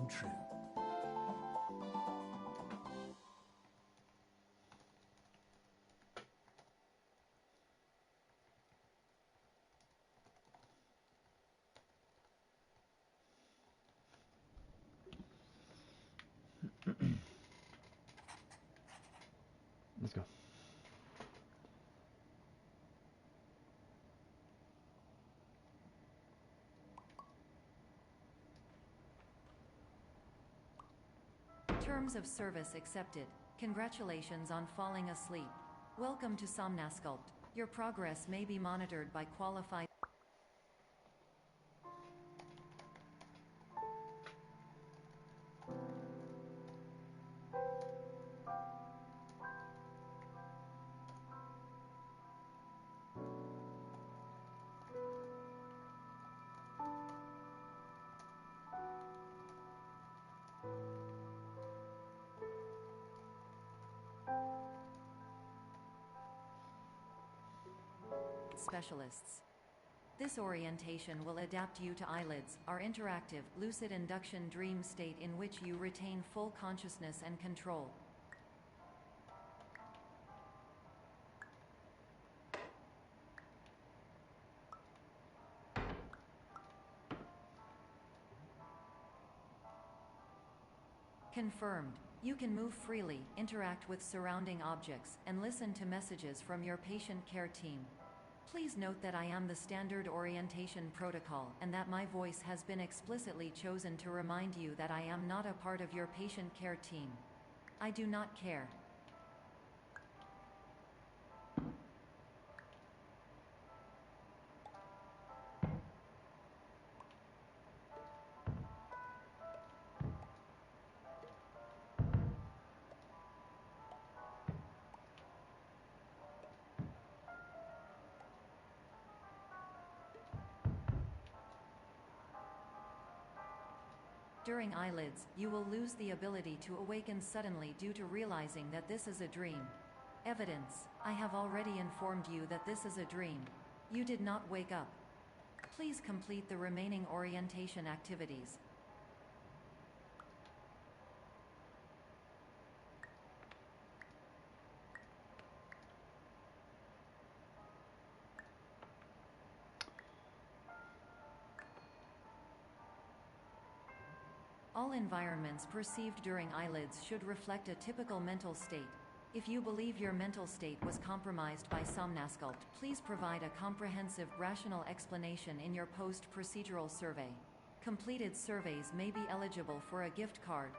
come true. Let's go. Terms of service accepted. Congratulations on falling asleep. Welcome to Somnasculpt. Your progress may be monitored by qualified specialists. This orientation will adapt you to eyelids, our interactive, lucid induction dream state in which you retain full consciousness and control. Confirmed. You can move freely, interact with surrounding objects, and listen to messages from your patient care team. Please note that I am the standard orientation protocol, and that my voice has been explicitly chosen to remind you that I am not a part of your patient care team. I do not care. During eyelids, you will lose the ability to awaken suddenly due to realizing that this is a dream. Evidence: I have already informed you that this is a dream. You did not wake up. Please complete the remaining orientation activities. All environments perceived during eyelids should reflect a typical mental state. If you believe your mental state was compromised by Somnasculpt, please provide a comprehensive, rational explanation in your post-procedural survey. Completed surveys may be eligible for a gift card.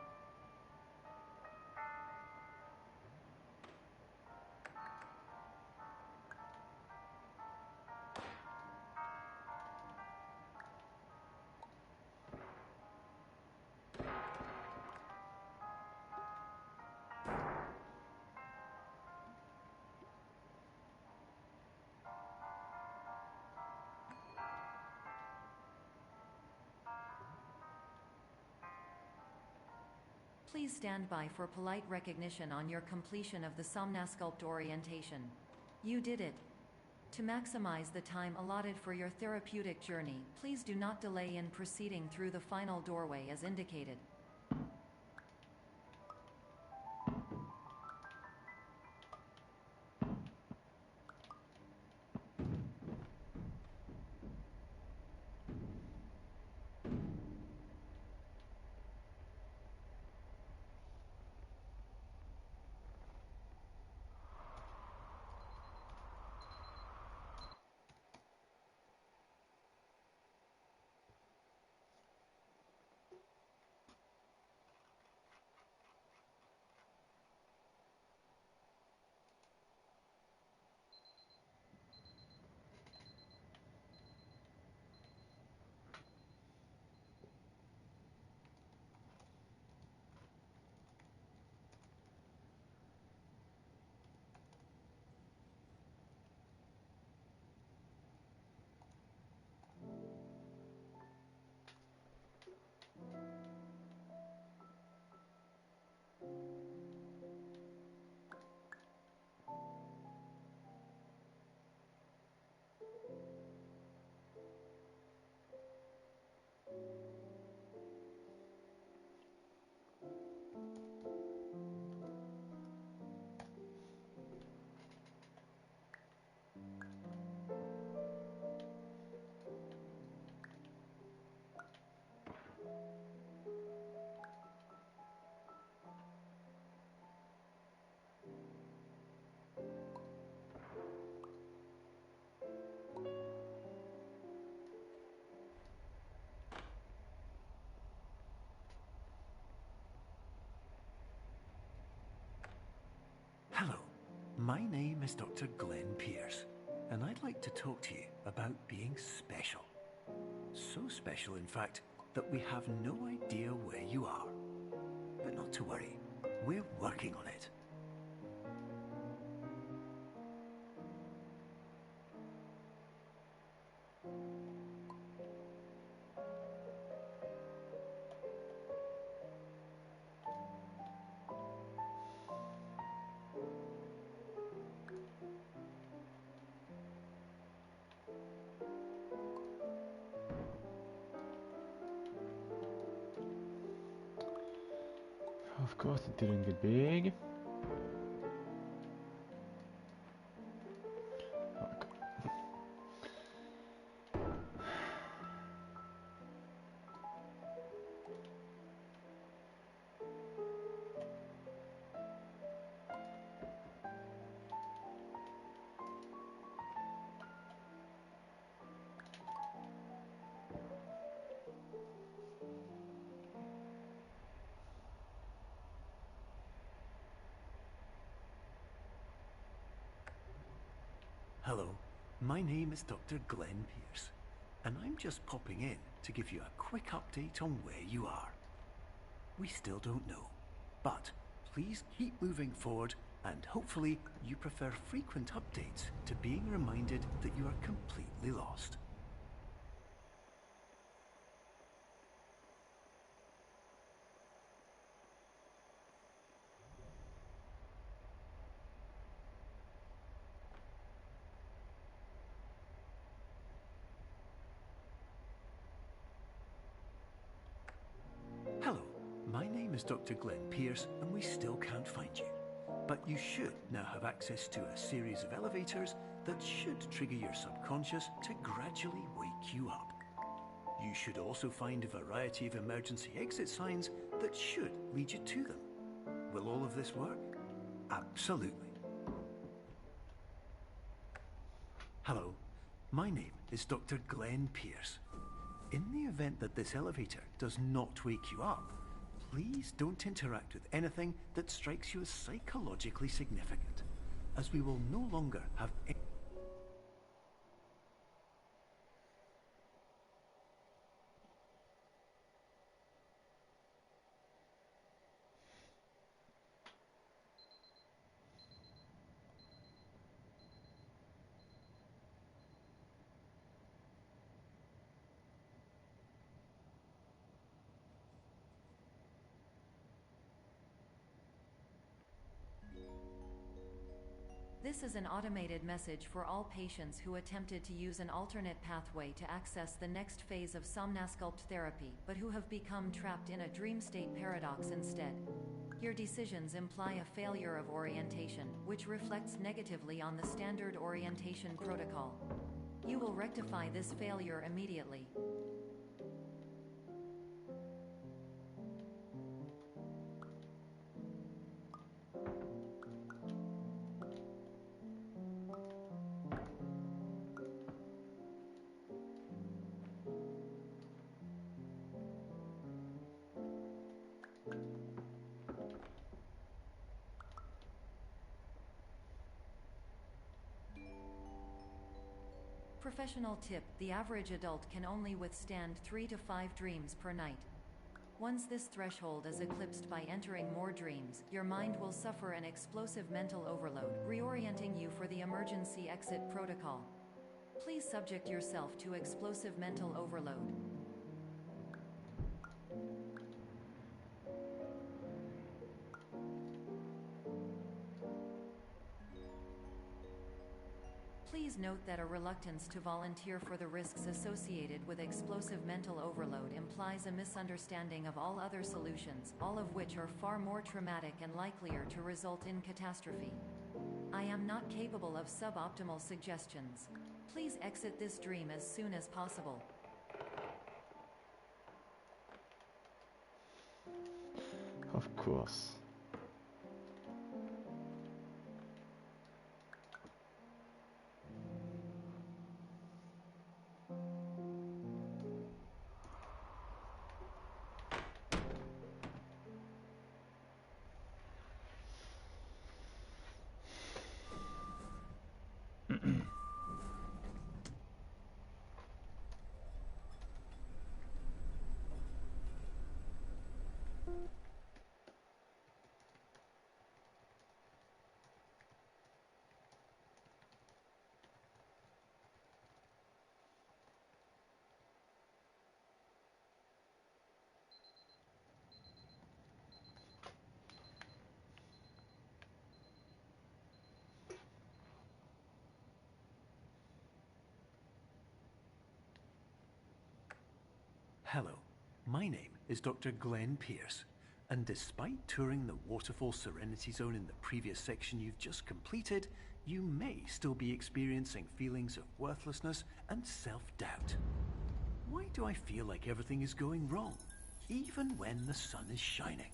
Please stand by for polite recognition on your completion of the Somnasculpt orientation. You did it. To maximize the time allotted for your therapeutic journey, please do not delay in proceeding through the final doorway as indicated. my name is Dr. Glenn Pierce, and I'd like to talk to you about being special. So special, in fact, that we have no idea where you are. But not to worry, we're working on it. Of course it didn't get big. Fuck. Hello, my name is Dr. Glenn Pierce, and I'm just popping in to give you a quick update on where you are. We still don't know, but please keep moving forward, and hopefully you prefer frequent updates to being reminded that you are completely lost. Hello, my name is Dr. Glenn Pierce, and we still can't find you. But you should now have access to a series of elevators that should trigger your subconscious to gradually wake you up. You should also find a variety of emergency exit signs that should lead you to them. Will all of this work? Absolutely. Hello, my name is Dr. Glenn Pierce. In the event that this elevator does not wake you up, please don't interact with anything that strikes you as psychologically significant, as we will no longer have any... This is an automated message for all patients who attempted to use an alternate pathway to access the next phase of Somnasculpt therapy, but who have become trapped in a dream state paradox instead. Your decisions imply a failure of orientation, which reflects negatively on the standard orientation protocol. You will rectify this failure immediately. Professional tip: the average adult can only withstand 3 to 5 dreams per night. Once this threshold is eclipsed by entering more dreams, your mind will suffer an explosive mental overload, reorienting you for the emergency exit protocol. Please subject yourself to explosive mental overload. Please note that a reluctance to volunteer for the risks associated with explosive mental overload implies a misunderstanding of all other solutions, all of which are far more traumatic and likelier to result in catastrophe. I am not capable of suboptimal suggestions. Please exit this dream as soon as possible. Of course. Hello, my name is Dr. Glenn Pierce, and despite touring the Waterfall Serenity Zone in the previous section you've just completed, you may still be experiencing feelings of worthlessness and self-doubt. Why do I feel like everything is going wrong, even when the sun is shining?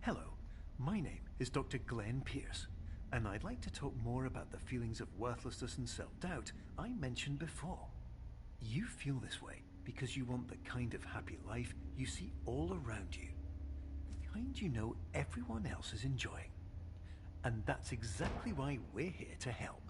Hello, my name is Dr. Glenn Pierce, and I'd like to talk more about the feelings of worthlessness and self-doubt I mentioned before. You feel this way because you want the kind of happy life you see all around you, the kind you know everyone else is enjoying. And that's exactly why we're here to help.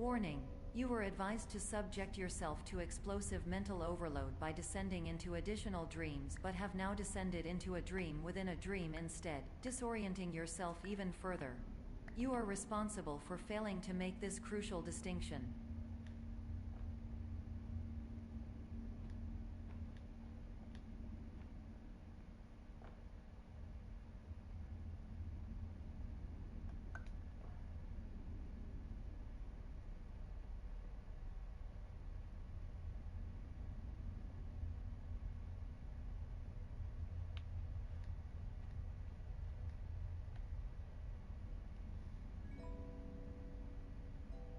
Warning. You were advised to subject yourself to explosive mental overload by descending into additional dreams, but have now descended into a dream within a dream instead, disorienting yourself even further. You are responsible for failing to make this crucial distinction.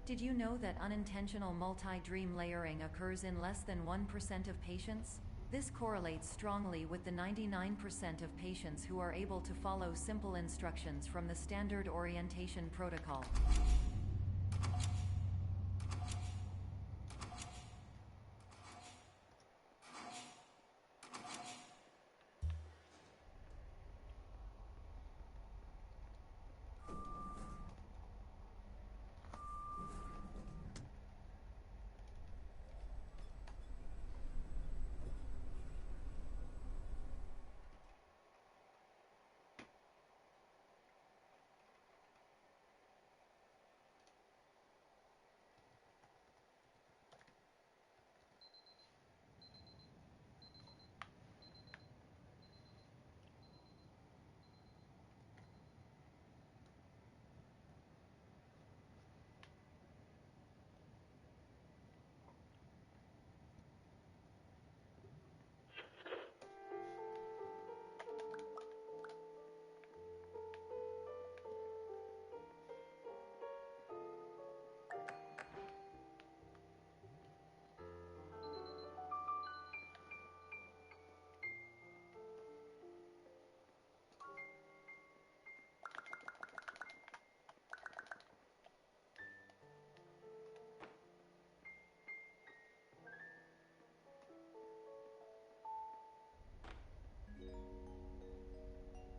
Did you know that unintentional multi-dream layering occurs in less than 1% of patients? This correlates strongly with the 99% of patients who are able to follow simple instructions from the standard orientation protocol.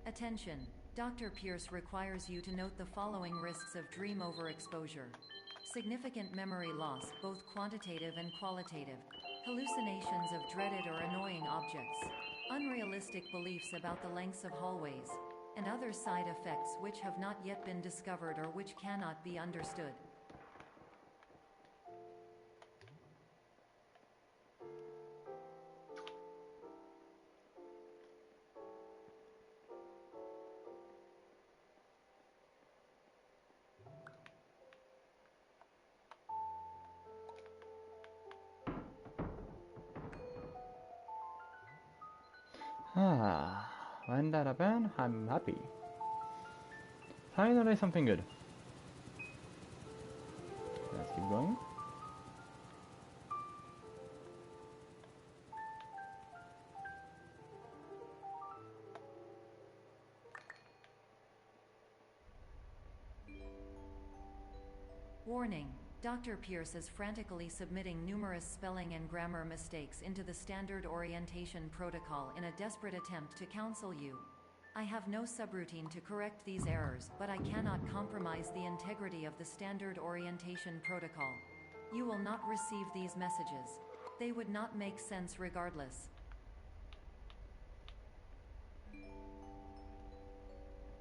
Attention! Dr. Pierce requires you to note the following risks of dream overexposure. Significant memory loss, both quantitative and qualitative. Hallucinations of dreaded or annoying objects. Unrealistic beliefs about the lengths of hallways. And other side effects which have not yet been discovered or which cannot be understood. Ah. When that happened, I'm happy. Finally something good. Let's keep going. Warning. Dr. Pierce is frantically submitting numerous spelling and grammar mistakes into the standard orientation protocol in a desperate attempt to counsel you. I have no subroutine to correct these errors, but I cannot compromise the integrity of the standard orientation protocol. You will not receive these messages. They would not make sense regardless.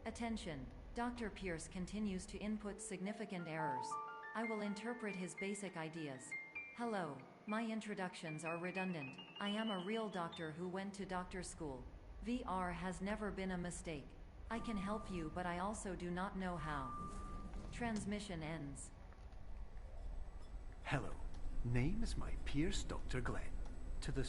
Attention. Dr. Pierce continues to input significant errors. I will interpret his basic ideas. Hello, my introductions are redundant. I am a real doctor who went to doctor school. VR has never been a mistake. I can help you, but I also do not know how. Transmission ends. Hello, name is my Pierce Dr. Glenn. To the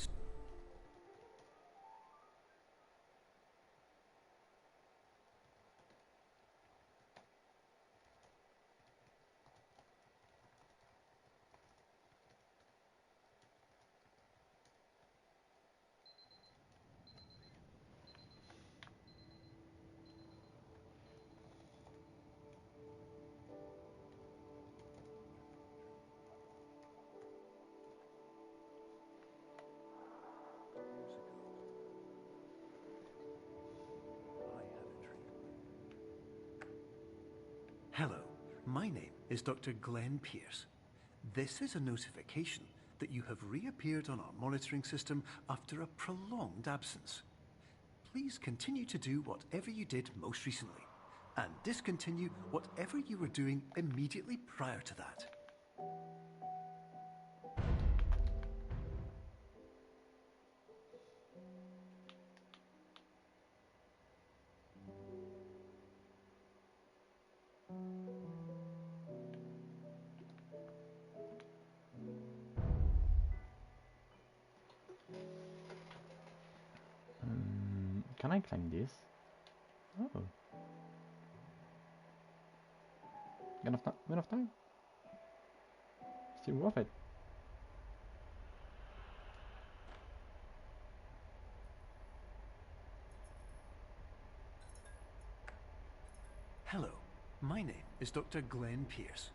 Hello, my name is Dr. Glenn Pierce. This is a notification that you have reappeared on our monitoring system after a prolonged absence. Please continue to do whatever you did most recently, and discontinue whatever you were doing immediately prior to that. Can I climb this? Oh. Enough time? Still worth it. Hello, my name is Dr. Glenn Pierce.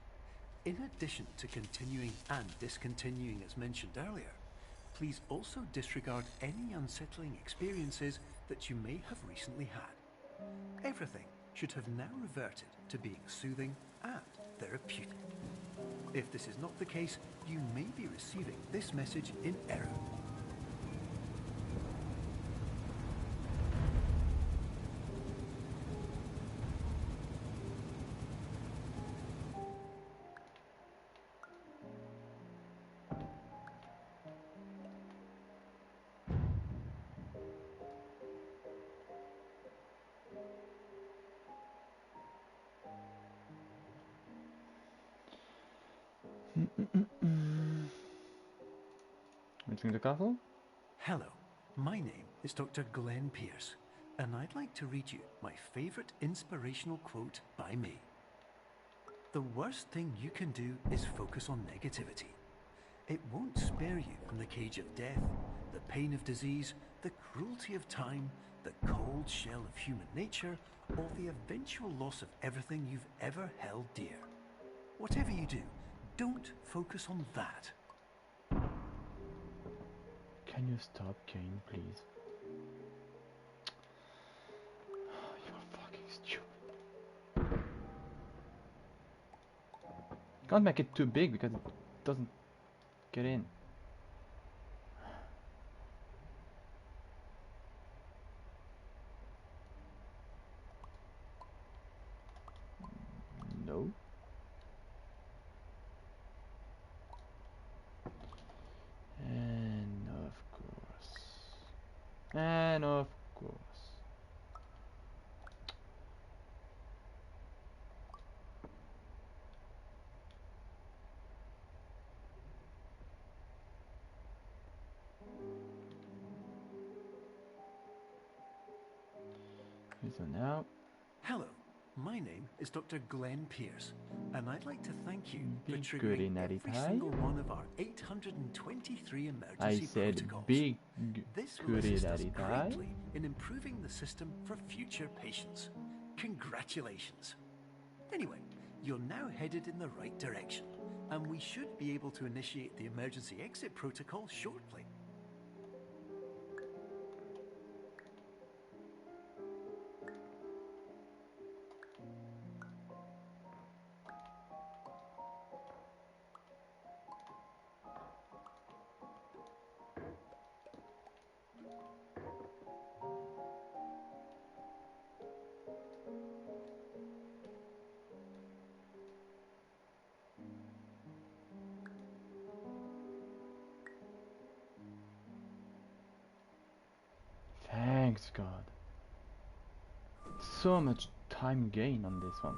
In addition to continuing and discontinuing as mentioned earlier, please also disregard any unsettling experiences that you may have recently had. Everything should have now reverted to being soothing and therapeutic. If this is not the case, you may be receiving this message in error. Reaching the castle? Hello, my name is Dr. Glenn Pierce, and I'd like to read you my favorite inspirational quote by me. The worst thing you can do is focus on negativity. It won't spare you from the cage of death, the pain of disease, the cruelty of time, the cold shell of human nature, or the eventual loss of everything you've ever held dear. Whatever you do, don't focus on that. Can you stop, Kane, please? You're fucking stupid. Can't make it too big because it doesn't get in. No. And of course. And of course. So now, Hello, my name is Dr. Glenn Pierce, and I'd like to thank you for Big triggering goody every natty single pie. one of our 823 emergency I said protocols. big This will goody assist us natty pie. greatly in improving the system for future patients. Congratulations. Anyway, you're now headed in the right direction, and we should be able to initiate the emergency exit protocol shortly. Thanks God. So much time gain on this one.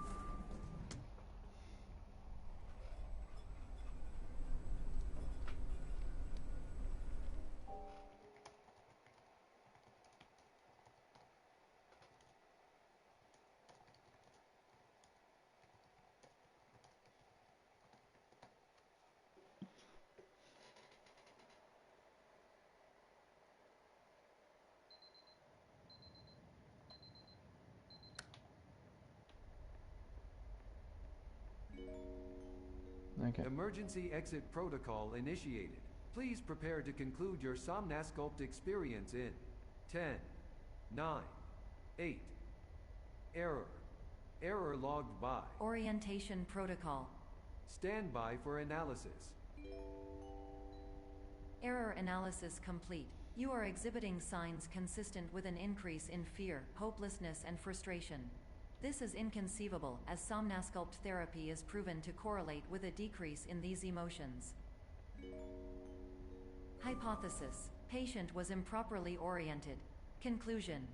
Okay. Emergency exit protocol initiated. Please prepare to conclude your Somnasculpt experience in 10, 9, 8. Error. Error logged by. Orientation protocol. Stand by for analysis. Error analysis complete. You are exhibiting signs consistent with an increase in fear, hopelessness, and frustration. This is inconceivable, as Somnasculpt therapy is proven to correlate with a decrease in these emotions. Hypothesis: patient was improperly oriented. Conclusion: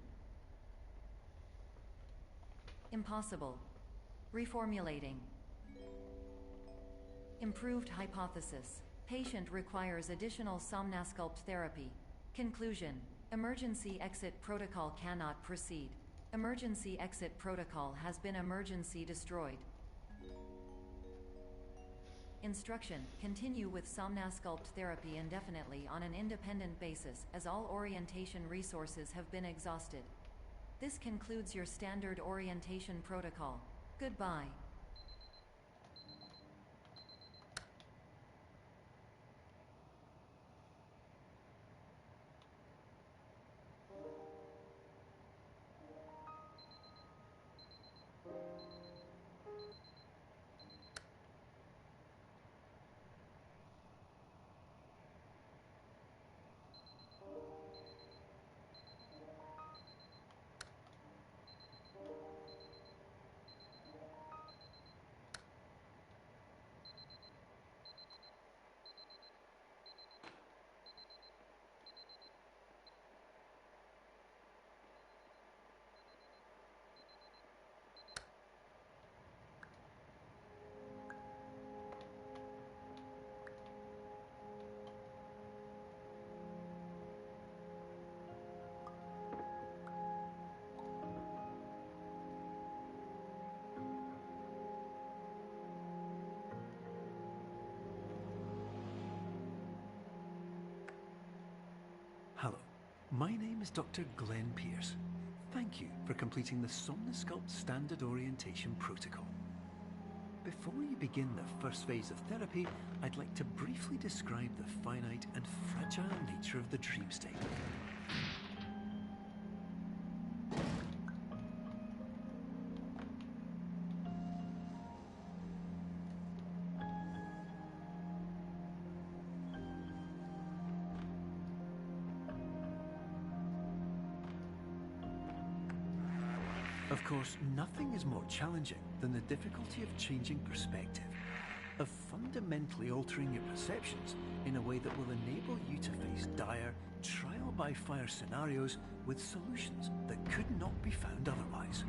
impossible. Reformulating. Improved hypothesis: patient requires additional Somnasculpt therapy. Conclusion: emergency exit protocol cannot proceed. Emergency exit protocol has been emergency destroyed. Instruction: continue with Somnasculpt therapy indefinitely on an independent basis, as all orientation resources have been exhausted. This concludes your standard orientation protocol. Goodbye. Hello, my name is Dr. Glenn Pierce. Thank you for completing the Somnasculpt Standard Orientation Protocol. Before you begin the first phase of therapy, I'd like to briefly describe the finite and fragile nature of the dream state. Of course, nothing is more challenging than the difficulty of changing perspective, of fundamentally altering your perceptions in a way that will enable you to face dire, trial-by-fire scenarios with solutions that could not be found otherwise.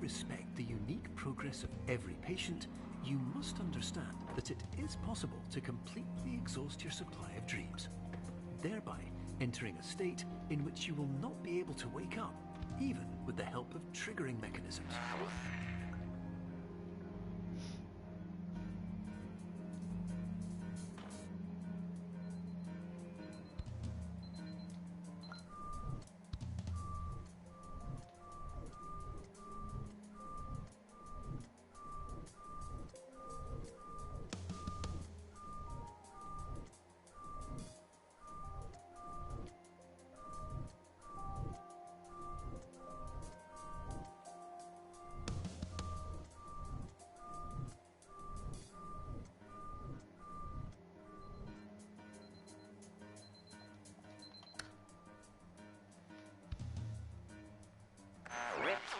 respect the unique progress of every patient, you must understand that it is possible to completely exhaust your supply of dreams, thereby entering a state in which you will not be able to wake up, even with the help of triggering mechanisms.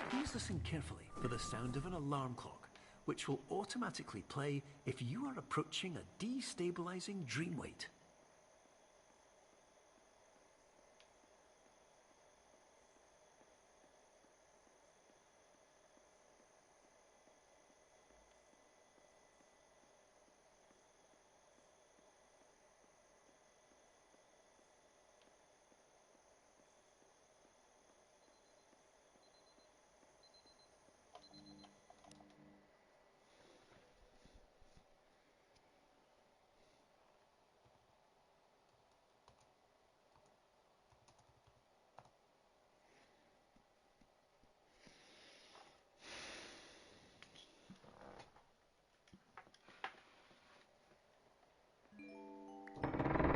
Please listen carefully for the sound of an alarm clock, which will automatically play if you are approaching a destabilizing dream weight.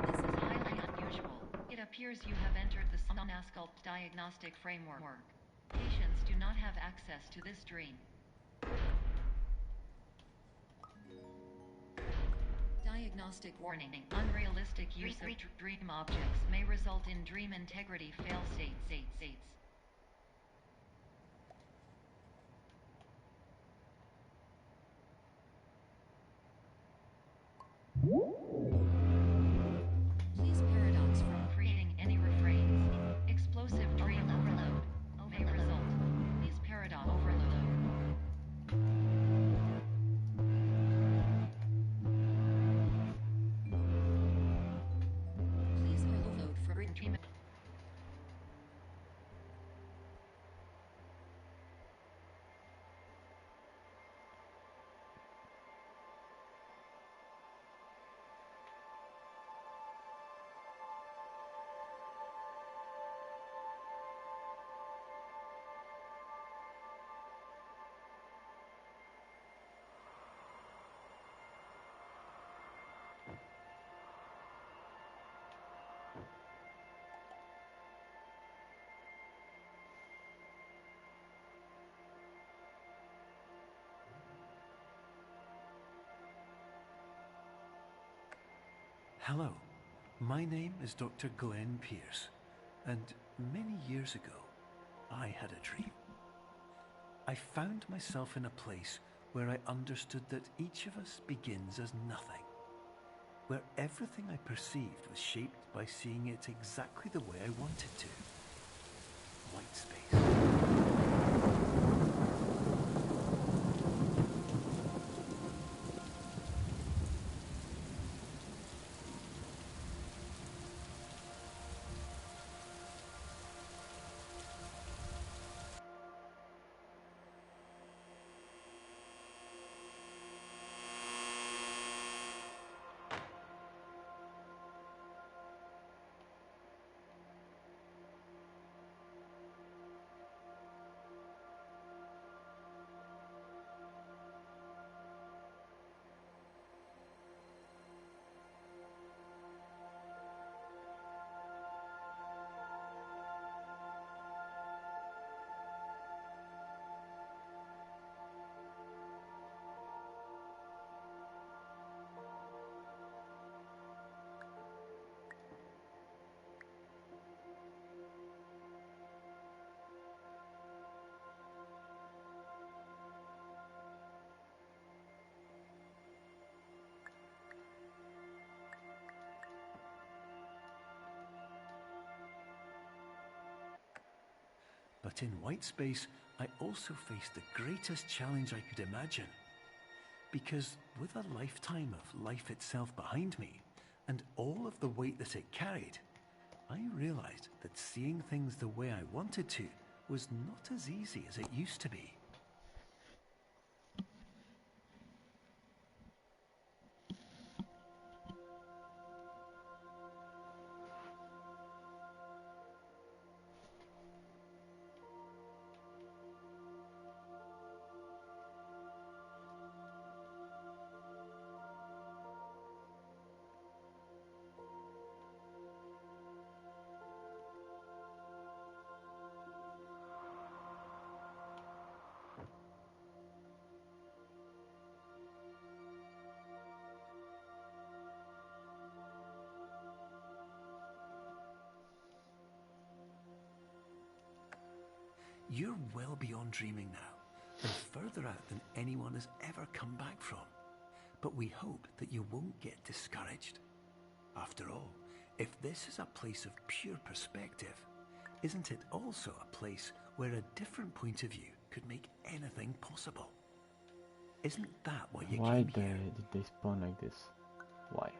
This is highly unusual. It appears you have entered the Somnasculpt diagnostic framework. Patients do not have access to this dream. Diagnostic warning. Unrealistic use of dream objects may result in dream integrity fail states. Please paradox from creating any refrains. Explosive dream overload may result. Please paradox overload. Please overload for dream. Hello, my name is Dr. Glenn Pierce, and many years ago, I had a dream. I found myself in a place where I understood that each of us begins as nothing, where everything I perceived was shaped by seeing it exactly the way I wanted to. White space. But in white space, I also faced the greatest challenge I could imagine. Because with a lifetime of life itself behind me, and all of the weight that it carried, I realized that seeing things the way I wanted to was not as easy as it used to be. You're well beyond dreaming now, and further out than anyone has ever come back from. But we hope that you won't get discouraged. After all, if this is a place of pure perspective, isn't it also a place where a different point of view could make anything possible? Isn't that what you Why came here? did they spawn like this? Why?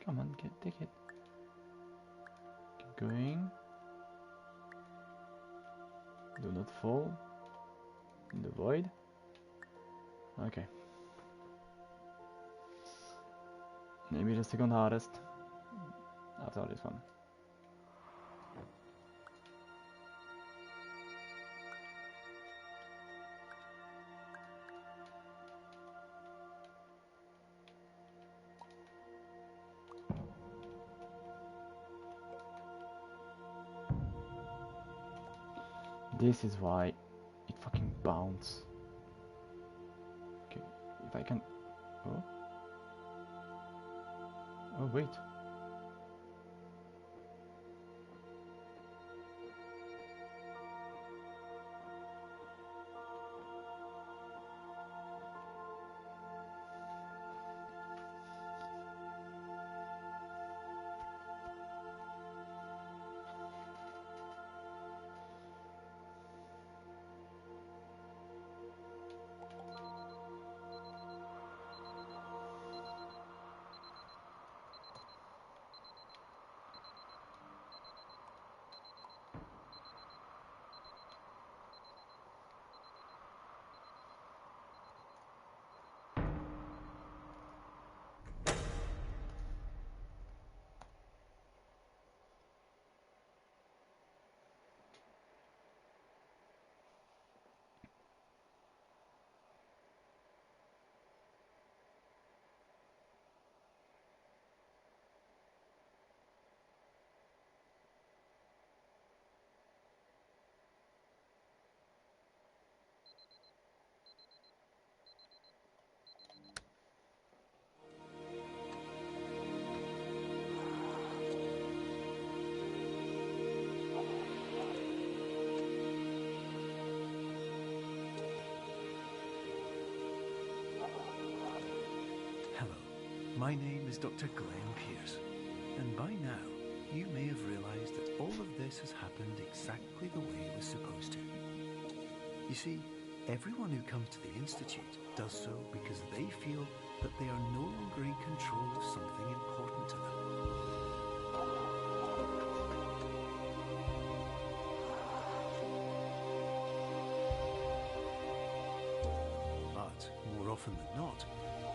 Come on, take it. Keep going. Do not fall in the void. Okay. Maybe the second hardest after this one. This is why it fucking bounces. Okay, if I can... Oh. Oh, wait. My name is Dr. Glenn Pierce, and by now you may have realized that all of this has happened exactly the way it was supposed to. You see, everyone who comes to the Institute does so because they feel that they are no longer in control of something important to them. But more often than not,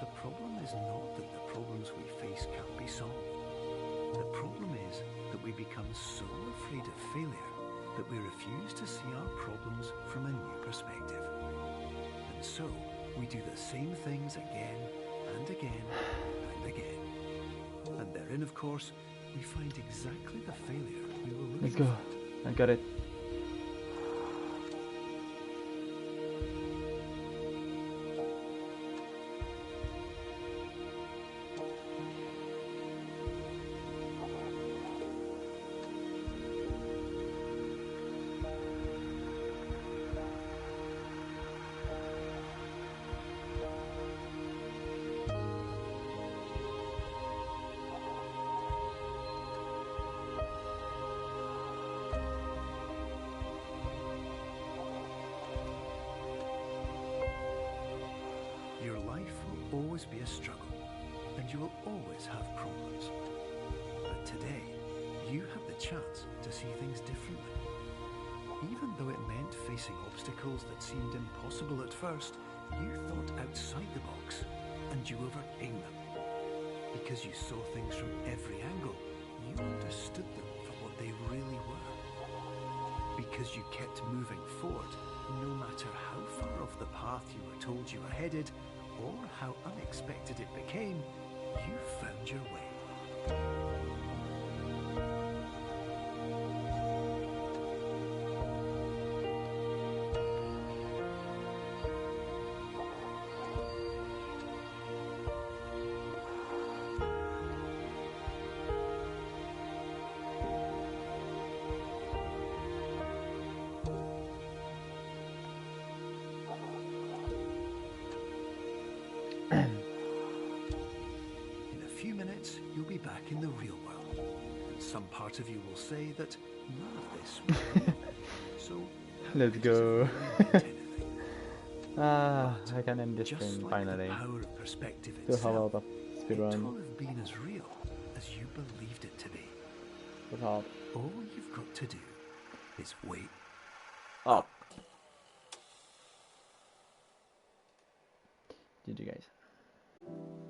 the problem is not that the problems we face can't be solved. The problem is that we become so afraid of failure that we refuse to see our problems from a new perspective. And so, we do the same things again and again and again. And therein, of course, we find exactly the failure we were looking Let's go. for. I got it. always be a struggle, and you will always have problems. But today, you have the chance to see things differently. Even though it meant facing obstacles that seemed impossible at first, you thought outside the box, and you overcame them. Because you saw things from every angle, you understood them for what they really were. Because you kept moving forward, no matter how far off the path you were told you were headed, or how unexpected it became, you found your way. In a few minutes, you'll be back in the real world. Some part of you will say that none of this was real. So Let's it go. isn't really anything. Ah, I can end this Just stream like finally. the power of perspective Still have a itself, lot of it will speedrun. have been as real as you believed it to be. But hard. All you've got to do is wait. Up. GG guys.